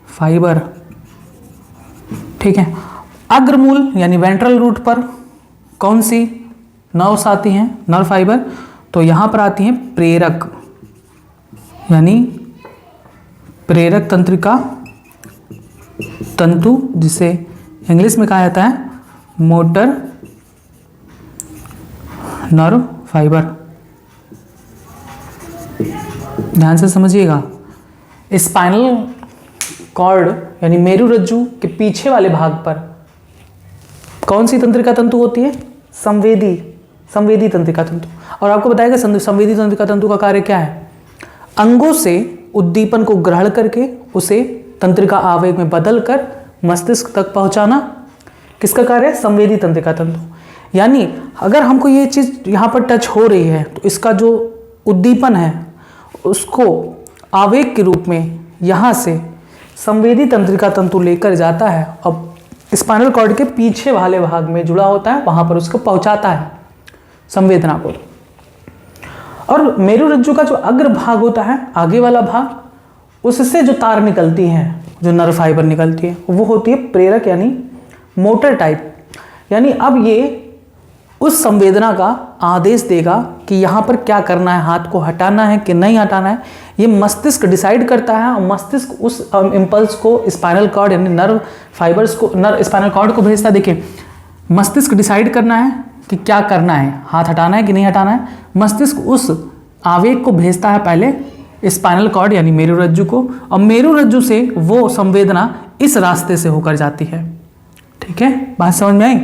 फाइबर। ठीक है, अग्रमूल यानी वेंट्रल रूट पर कौन सी नर्व्स आती हैं, नर्व फाइबर? तो यहाँ पर आती हैं प्रेरक यानी प्रेरक तंत्रिका तंतु, जिसे इंग्लिश में कहा जाता है मोटर नर्व फाइबर। ध्यान से समझिएगा, स्पाइनल कॉर्ड यानी मेरुरज्जु के पीछे वाले भाग पर कौन सी तंत्रिका तंतु होती है? संवेदी तंत्रिका तंतु। और आपको बताएगा संवेदी तंत्रिका तंतु का कार्य क्या है? अंगों से उद्दीपन को ग्रहण करके उसे तंत्रिका आवेग में बदलकर मस्तिष्क तक पहुंचाना किसका कार्य है? संवेदी तंत्रिका तंतु। यानी अगर हमको ये चीज़ यहाँ पर टच हो रही है तो इसका जो उद्दीपन है उसको आवेग के रूप में यहाँ से संवेदी तंत्रिका तंतु लेकर जाता है। अब स्पाइनल कॉर्ड के पीछे वाले भाग में जुड़ा होता है, वहाँ पर उसको पहुँचाता है संवेदना को। और मेरुरज्जु का जो अग्र भाग होता है, आगे वाला भाग, उससे जो तार निकलती हैं, जो नर्व फाइबर निकलती है, वो होती है प्रेरक यानी मोटर टाइप। यानी अब ये उस संवेदना का आदेश देगा कि यहाँ पर क्या करना है, हाथ को हटाना है कि नहीं हटाना है, ये मस्तिष्क डिसाइड करता है। और मस्तिष्क उस इम्पल्स को स्पाइनल कॉर्ड यानी नर्व फाइबर्स को स्पाइनल कॉर्ड को भेजता है। देखिए, मस्तिष्क डिसाइड करना है कि क्या करना है, हाथ हटाना है कि नहीं हटाना है। मस्तिष्क उस आवेग को भेजता है पहले स्पाइनल कॉर्ड यानी मेरुरज्जु को, और मेरुरज्जु से वो संवेदना इस रास्ते से होकर जाती है। ठीक है, बात समझ में आई?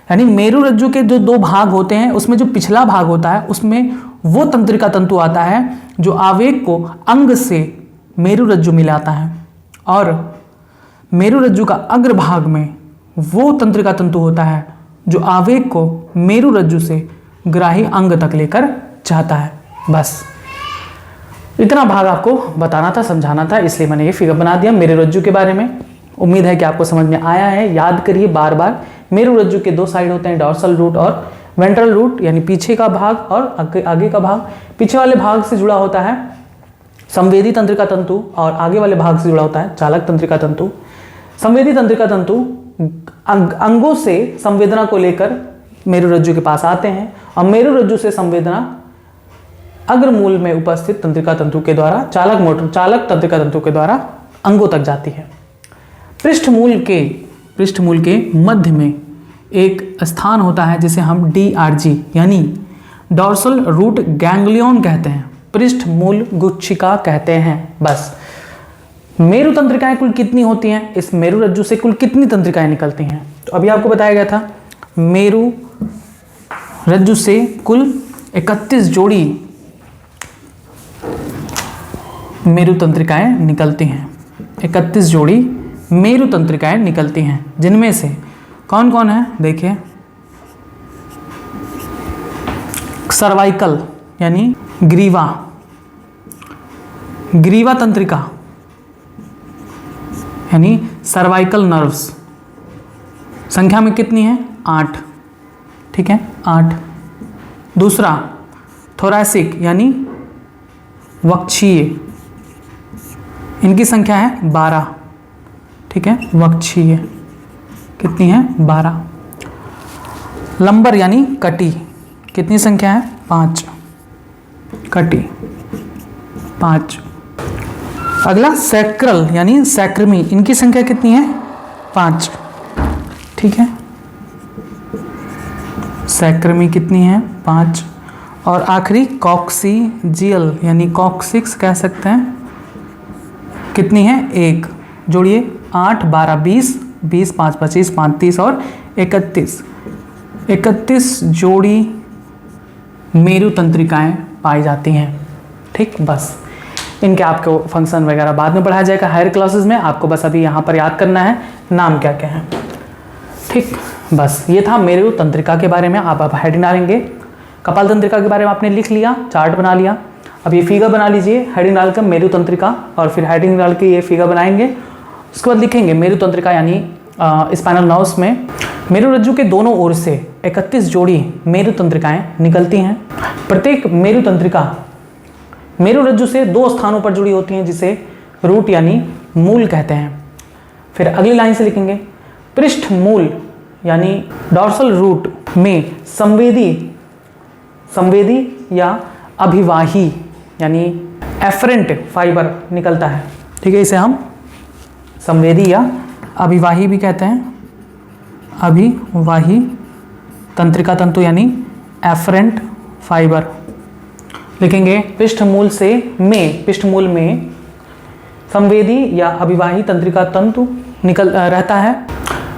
यानी मेरुरज्जु के जो 2 भाग होते हैं, उसमें जो पिछला भाग होता है उसमें वो तंत्रिका तंतु आता है जो आवेग को अंग से मेरुरज्जु मिलाता है, और मेरुरज्जु का अग्र भाग में वो तंत्रिका तंतु होता है जो आवेग को मेरुरज्जु से ग्राही अंग तक लेकर जाता है। बस इतना भाग आपको बताना था, समझाना था, इसलिए मैंने ये फिगर बना दिया मेरुरज्जु के बारे में। उम्मीद है कि आपको समझ में आया है। याद करिए बार बार, मेरुरज्जु के 2 साइड होते हैं, डॉर्सल रूट और वेंट्रल रूट यानी पीछे का भाग और आगे का भाग। पीछे वाले भाग से जुड़ा होता है संवेदी तंत्रिका तंतु और आगे वाले भाग से जुड़ा होता है चालक तंत्रिका तंतु। संवेदी तंत्रिका तंतु अंगों से संवेदना को लेकर मेरुरज्जु के पास आते हैं, और मेरुरज्जु से संवेदना अग्रमूल में उपस्थित तंत्रिका तंतु के द्वारा चालक तंत्रिका तंतु के द्वारा अंगों तक जाती है। पृष्ठमूल के मध्य में एक स्थान होता है जिसे हम DRG यानी डॉर्सल रूट गैंग्लियन कहते हैं, पृष्ठमूल गुच्छिका कहते हैं। बस मेरु तंत्रिकाएं कुल कितनी होती हैं, इस मेरुरज्जु से कुल कितनी तंत्रिकाएं निकलती हैं? तो अभी आपको बताया गया था मेरुरज्जु से कुल 31 जोड़ी मेरु तंत्रिकाएं निकलती हैं। 31 जोड़ी मेरु तंत्रिकाएं निकलती हैं, जिनमें से कौन कौन है देखिए। सर्वाइकल यानी ग्रीवा तंत्रिका यानी सर्वाइकल नर्व्स, संख्या में कितनी है? 8। ठीक है, 8। दूसरा थोरैसिक यानी वक्षीय, इनकी संख्या है 12। ठीक है। वक्षीय कितनी है? 12। लंबर यानी कटी कितनी संख्या है? 5। कटी 5। अगला सैक्रल यानी सैक्रमी, इनकी संख्या कितनी है? 5, ठीक है। सैक्रमी कितनी है? 5। और आखिरी कॉक्सीजियल यानी कॉक्सिक्स कह सकते हैं, कितनी है? 1। जोड़िए 8, 12, 20, 20, 5, 25, 5, 30 और 31। 31 जोड़ी मेरु तंत्रिकाएं पाई जाती हैं, ठीक। बस इनके आपको फंक्शन वगैरह बाद में पढ़ाया जाएगा हायर क्लासेस में, आपको बस अभी यहाँ पर याद करना है नाम क्या क्या है, ठीक। बस ये था मेरु तंत्रिका के बारे में। आप हेडिंग डालेंगे। कपाल तंत्रिका के बारे में आपने लिख लिया, चार्ट बना लिया। अब ये फिगर बना लीजिए, हेडिंग डालकर मेरु तंत्रिका, और फिर हेडिंग डाल के ये फिगर बनाएंगे। उसके बाद लिखेंगे मेरु तंत्रिका यानी स्पाइनल नर्व्स में मेरुरज्जु के दोनों ओर से 31 जोड़ी मेरु तंत्रिकाएं निकलती हैं। प्रत्येक मेरु तंत्रिका मेरुरज्जु से 2 स्थानों पर जुड़ी होती हैं, जिसे रूट यानी मूल कहते हैं। फिर अगली लाइन से लिखेंगे पृष्ठ मूल यानी डॉर्सल रूट में संवेदी या अभिवाही यानी एफरेंट फाइबर निकलता है, ठीक है। इसे हम संवेदी या अभिवाही भी कहते हैं। अभिवाही तंत्रिका तंतु यानी एफरेंट फाइबर लिखेंगे। पृष्ठमूल में संवेदी या अभिवाही तंत्रिका तंतु रहता है,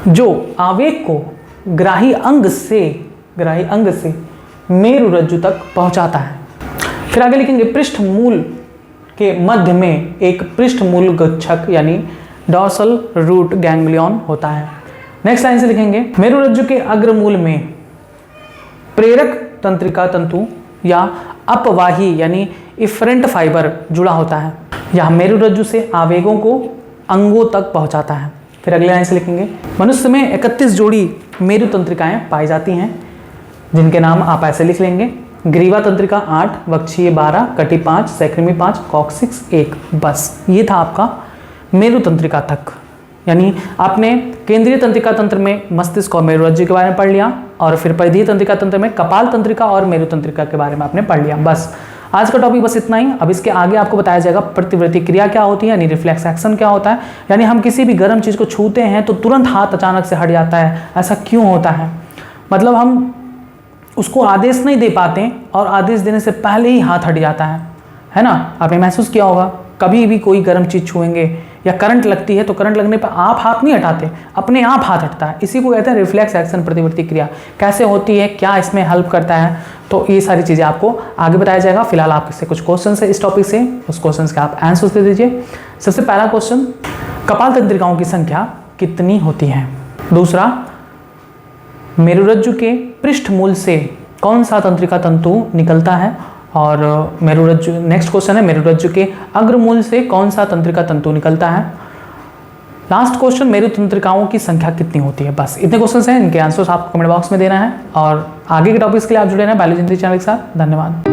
जो आवेग को ग्राही अंग से मेरुरज्जु तक पहुंचाता है। फिर आगे लिखेंगे पृष्ठमूल के मध्य में एक पृष्ठमूल गच्छक यानी डॉर्सल रूट गैंग्लियन होता है। नेक्स्ट लाइन से लिखेंगे मेरुरज्जु के अग्रमूल में प्रेरक तंत्रिका तंतु या अपवाही यानी इफरेंट फाइबर जुड़ा होता है। यह मेरुरज्जु से आवेगों को अंगों तक पहुंचाता है। फिर अगले लाइन से लिखेंगे मनुष्य में 31 जोड़ी मेरु तंत्रिकाएं पाई जाती हैं, जिनके नाम आप ऐसे लिख लेंगे। ग्रीवा तंत्रिका 8, वक्षीय 12, कटी 5, सैक्रमी 5, कॉक्सिक्स 1। बस ये था आपका मेरु तंत्रिका तक। यानी आपने केंद्रीय तंत्रिका तंत्र में मस्तिष्क और मेरुरज्जु के बारे में पढ़ लिया, और फिर परिधीय तंत्रिका तंत्र में कपाल तंत्रिका और मेरु तंत्रिका के बारे में आपने पढ़ लिया। बस आज का टॉपिक बस इतना ही। अब इसके आगे आपको बताया जाएगा प्रतिवृत्ति क्रिया क्या होती है, यानी रिफ्लेक्स एक्शन क्या होता है। यानी हम किसी भी गर्म चीज़ को छूते हैं तो तुरंत हाथ अचानक से हट जाता है, ऐसा क्यों होता है? मतलब हम उसको आदेश नहीं दे पाते और आदेश देने से पहले ही हाथ हट जाता है ना। आपने महसूस किया होगा, कभी भी कोई गर्म चीज़ छुएंगे या करंट लगती है तो करंट लगने पर आप हाथ नहीं हटाते, अपने आप हाथ हटता है। इसी को कहते हैं रिफ्लेक्स एक्शन, प्रतिवृत्ति क्रिया। कैसे होती है, क्या इसमें हेल्प करता है, तो ये सारी चीज़ें आपको आगे बताया जाएगा। फिलहाल आपसे कुछ क्वेश्चन है इस टॉपिक से, उस क्वेश्चन के आप आंसर्स दे दीजिए। सबसे पहला क्वेश्चन, कपाल तंत्रिकाओं की संख्या कितनी होती है? दूसरा, मेरुरज्जु के पृष्ठमूल से कौन सा तंत्रिका तंतु निकलता है? और मेरुरज्जु, नेक्स्ट क्वेश्चन है मेरुरज्जु के अग्रमूल से कौन सा तंत्रिका तंतु निकलता है? लास्ट क्वेश्चन, मेरु तंत्रिकाओं की संख्या कितनी होती है? बस इतने क्वेश्चन हैं, इनके आंसर्स आपको कमेंट बॉक्स में देना है। और आगे के टॉपिक्स के लिए आप जुड़े रहें बायोलॉजी चैनल के साथ। धन्यवाद।